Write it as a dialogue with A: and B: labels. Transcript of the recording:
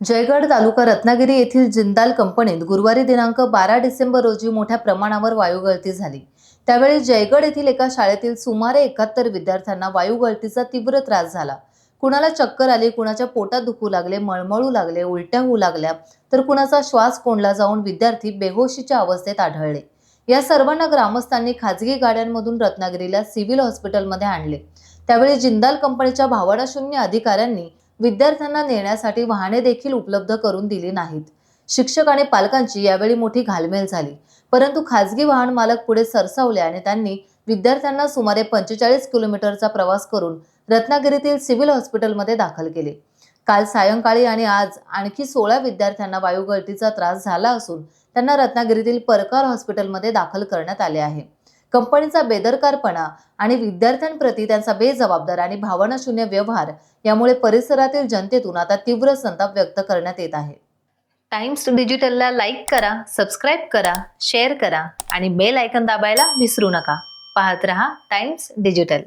A: जयगड तालुका रत्नागिरी येथील जिंदाल कंपनीत गुरुवारी दिनांक 12 डिसेंबर रोजी मोठ्या प्रमाणावर वायुगळती झाली। त्यावेळी जयगड येथील एका शाळेतील सुमारे 71 विद्यार्थ्यांना वायुगळतीचा तीव्र त्रास झाला। कुणाला चक्कर आली, कुणाच्या पोटात दुखू लागले, मळमळू लागले, उलट्या होऊ लागल्या, तर कुणाचा श्वास कोंडला जाऊन विद्यार्थी बेहोशीच्या अवस्थेत आढळले। या सर्वांना ग्रामस्थांनी खाजगी गाड्यांमधून रत्नागिरीला सिव्हिल हॉस्पिटलमध्ये आणले। त्यावेळी जिंदाल कंपनीच्या भावनाशून्य अधिकाऱ्यांनी विद्यार्थ्यांना नेण्यासाठी वाहने देखील उपलब्ध करून दिली नाहीत। शिक्षक आणि पालकांची यावेळी मोठी घालमेल झाली, परंतु खाजगी वाहन मालक पुढे सरसावले आणि त्यांनी विद्यार्थ्यांना सुमारे 45 किलोमीटरचा प्रवास करून रत्नागिरीतील सिव्हिल हॉस्पिटलमध्ये दाखल केले। काल सायंकाळी आणि आज आणखी 16 विद्यार्थ्यांना वायुगळतीचा त्रास झाला असून त्यांना रत्नागिरीतील परकार हॉस्पिटलमध्ये दाखल करण्यात आले आहे। कंपनीचा बेदरकारपणा आणि विद्यार्थ्यांप्रती त्यांचा बेजबाबदार आणि भावनाशून्य व्यवहार यामुळे परिसरातील जनतेतून आता तीव्र संताप व्यक्त करण्यात येत आहे। टाइम्स डिजिटलला लाईक करा, सबस्क्राइब करा, शेअर करा आणि बेल आयकॉन दाबायला विसरू नका। पाहत रहा टाइम्स डिजिटल।